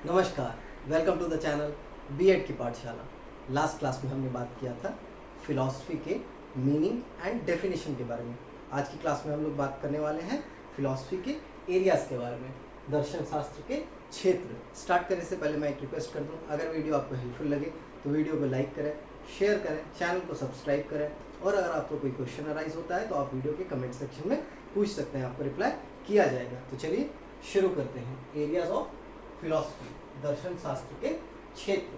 नमस्कार, welcome to the channel BEd की पाठशाला। लास्ट क्लास में हमने बात किया था फिलॉसफी के मीनिंग एंड डेफिनेशन के बारे में। आज की क्लास में हम लोग बात करने वाले हैं फिलॉसफी के एरियाज़ के बारे में, दर्शन शास्त्र के क्षेत्र। स्टार्ट करने से पहले मैं एक रिक्वेस्ट कर दूं, अगर वीडियो आपको हेल्पफुल लगे तो वीडियो को लाइक करें, शेयर करें, चैनल को सब्सक्राइब करें और अगर आपको कोई क्वेश्चन अराइज होता है तो आप वीडियो के कमेंट सेक्शन में पूछ सकते हैं, आपको रिप्लाई किया जाएगा। तो चलिए शुरू करते हैं। एरियाज ऑफ फिलॉसफी, दर्शन शास्त्र के क्षेत्र।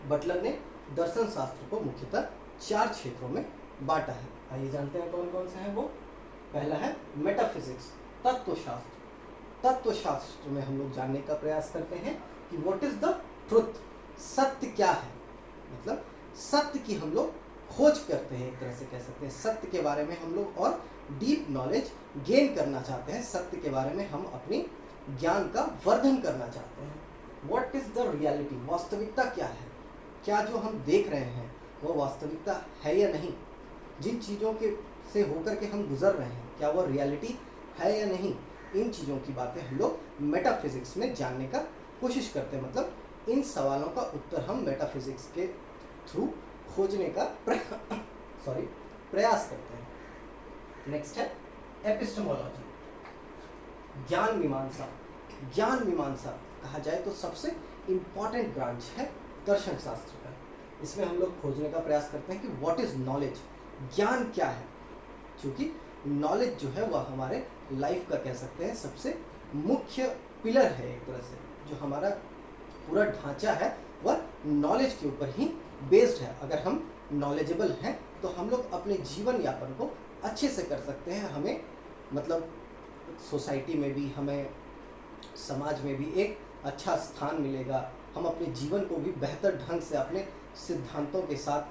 बटलर ने दर्शन शास्त्र को मुख्यतः 4 क्षेत्रों में बांटा है। आइए जानते हैं कौन कौन से हैं वो। पहला है मेटाफिजिक्स, तत्वशास्त्र। तत्वशास्त्र में हम लोग जानने का प्रयास करते हैं कि व्हाट इज द ट्रुथ, सत्य क्या है। मतलब सत्य की हम लोग खोज करते हैं, एक तरह से कह सकते हैं। सत्य के बारे में हम लोग और डीप नॉलेज गेन करना चाहते हैं। सत्य के बारे में हम अपनी ज्ञान का वर्धन करना चाहते हैं। व्हाट इज द रियलिटी, वास्तविकता क्या है। क्या जो हम देख रहे हैं वो वास्तविकता है या नहीं। जिन चीज़ों के से होकर के हम गुजर रहे हैं क्या वो रियलिटी है या नहीं। इन चीज़ों की बातें हम लोग मेटाफिजिक्स में जानने का कोशिश करते हैं। मतलब इन सवालों का उत्तर हम मेटाफिजिक्स के थ्रू खोजने का प्रयास करते हैं। नेक्स्ट है एपिस्टेमोलॉजी, ज्ञान मीमांसा। ज्ञान मीमांसा कहा जाए तो सबसे इम्पॉर्टेंट ब्रांच है दर्शन शास्त्र का। इसमें हम लोग खोजने का प्रयास करते हैं कि व्हाट इज नॉलेज, ज्ञान क्या है। क्योंकि नॉलेज जो है वह हमारे लाइफ का कह सकते हैं सबसे मुख्य पिलर है। एक तरह से जो हमारा पूरा ढांचा है वह नॉलेज के ऊपर ही बेस्ड है। अगर हम नॉलेजेबल हैं तो हम लोग अपने जीवन यापन को अच्छे से कर सकते हैं। हमें मतलब सोसाइटी में भी, हमें समाज में भी एक अच्छा स्थान मिलेगा। हम अपने जीवन को भी बेहतर ढंग से अपने सिद्धांतों के साथ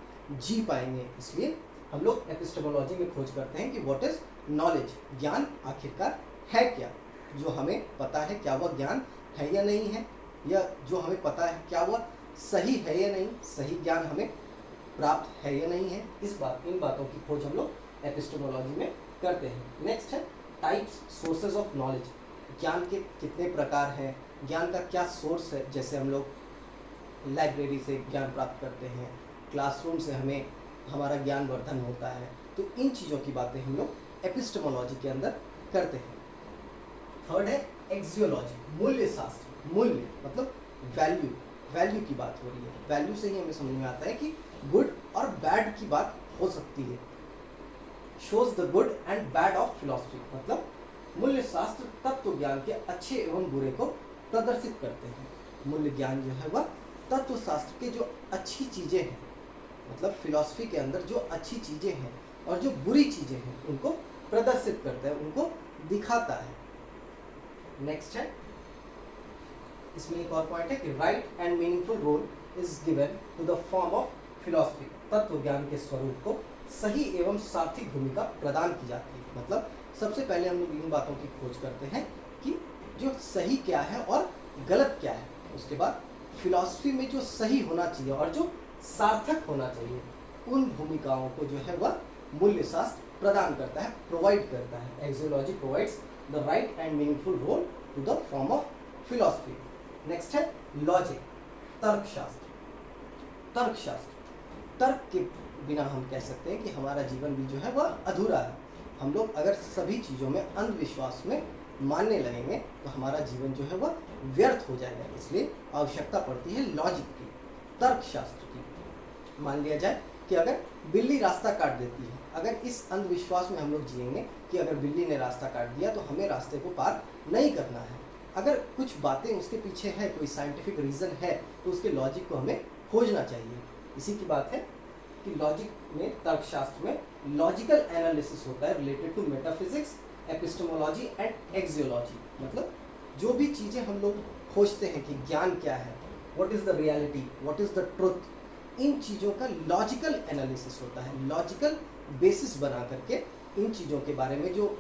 जी पाएंगे। इसलिए हम लोग एपिस्टेमोलॉजी में खोज करते हैं कि व्हाट इज नॉलेज, ज्ञान आखिरकार है क्या। जो हमें पता है क्या वह ज्ञान है या नहीं है, या जो हमें पता है क्या वह सही है या नहीं, सही ज्ञान हमें प्राप्त है या नहीं है। इन बातों की खोज हम लोग एपिस्टेमोलॉजी में करते हैं। नेक्स्ट है टाइप्स, सोर्सेज ऑफ नॉलेज। ज्ञान के कितने प्रकार हैं, ज्ञान का क्या सोर्स है। जैसे हम लोग लाइब्रेरी से ज्ञान प्राप्त करते हैं, क्लासरूम से हमें हमारा ज्ञान वर्धन होता है। तो इन चीज़ों की बातें हम लोग एपिस्टेमोलॉजी के अंदर करते हैं। थर्ड है एक्सियोलॉजी, मूल्य शास्त्र। मूल्य मतलब वैल्यू, वैल्यू की बात हो रही है। वैल्यू से ही हमें समझ में आता है कि गुड और बैड की बात हो सकती है। Shows the good and bad of philosophy. मतलब मूल्य शास्त्र तत्व ज्ञान के अच्छे एवं बुरे को प्रदर्शित करते हैं। मूल्य ज्ञान जो है वह तत्व शास्त्र के जो अच्छी चीज़ें हैं, मतलब फिलॉसफी के अंदर जो अच्छी चीज़ें हैं और जो बुरी चीज़ें हैं उनको प्रदर्शित करता है, उनको दिखाता है। नेक्स्ट है, इसमें एक और पॉइंट है कि right and meaningful role is given to the form of philosophy. तत्व ज्ञान के स्वरूप को सही एवं सार्थक भूमिका प्रदान की जाती है। मतलब सबसे पहले हम लोग इन बातों की खोज करते हैं कि जो सही क्या है और गलत क्या है। उसके बाद फिलॉसफी में जो सही होना चाहिए और जो सार्थक होना चाहिए, उन भूमिकाओं को जो है वह मूल्य शास्त्र प्रदान करता है, प्रोवाइड करता है। Axiology provides the right and meaningful role to the form of philosophy. Next है लॉजिक, तर्कशास्त्र। तर्कशास्त्र, तर्क के बिना हम कह सकते हैं कि हमारा जीवन भी जो है वह अधूरा है। हम लोग अगर सभी चीज़ों में अंधविश्वास में मानने लगेंगे तो हमारा जीवन जो है वह व्यर्थ हो जाएगा। इसलिए आवश्यकता पड़ती है लॉजिक की, तर्कशास्त्र की। मान लिया जाए कि अगर बिल्ली रास्ता काट देती है, अगर इस अंधविश्वास में हम लोग जिएंगे कि अगर बिल्ली ने रास्ता काट दिया तो हमें रास्ते को पार नहीं करना है। अगर कुछ बातें उसके पीछे है, कोई साइंटिफिक रीज़न है, तो उसके लॉजिक को हमें खोजना चाहिए। इसी की बात है कि लॉजिक में, तर्कशास्त्र में लॉजिकल एनालिसिस होता है related to metaphysics, epistemology and axiology. मतलब जो भी चीज़ें हम लोग खोजते हैं कि ज्ञान क्या है, what is the reality, what is the truth, इन चीज़ों का लॉजिकल एनालिसिस होता है। लॉजिकल बेसिस बना करके इन चीज़ों के बारे में जो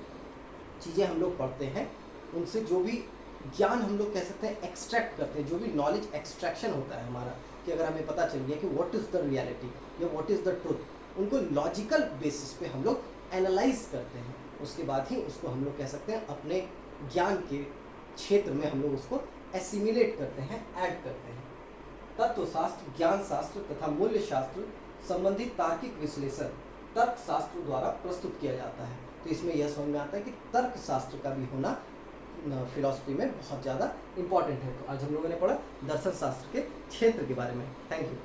चीज़ें हम लोग पढ़ते हैं, उनसे जो भी ज्ञान हम लोग कह सकते हैं एक्सट्रैक्ट करते हैं, जो भी नॉलेज एक्सट्रैक्शन होता है हमारा, कि अगर हमें पता चल गया कि व्हाट इज़ द रियलिटी या व्हाट इज़ द ट्रुथ, उनको लॉजिकल बेसिस पे हम लोग एनालाइज करते हैं। उसके बाद ही उसको हम लोग कह सकते हैं अपने ज्ञान के क्षेत्र में हम लोग उसको एसिमिलेट करते हैं, ऐड करते हैं। तत्व शास्त्र, ज्ञान शास्त्र तथा मूल्य शास्त्र संबंधी तार्किक विश्लेषण तर्क शास्त्र द्वारा प्रस्तुत किया जाता है। तो इसमें यह समझ में आता है कि तर्क शास्त्र का भी होना फिलॉसफी में बहुत ज़्यादा इम्पॉर्टेंट है। तो आज हम लोगों ने पढ़ा दर्शन शास्त्र के क्षेत्र के बारे में। Thank you.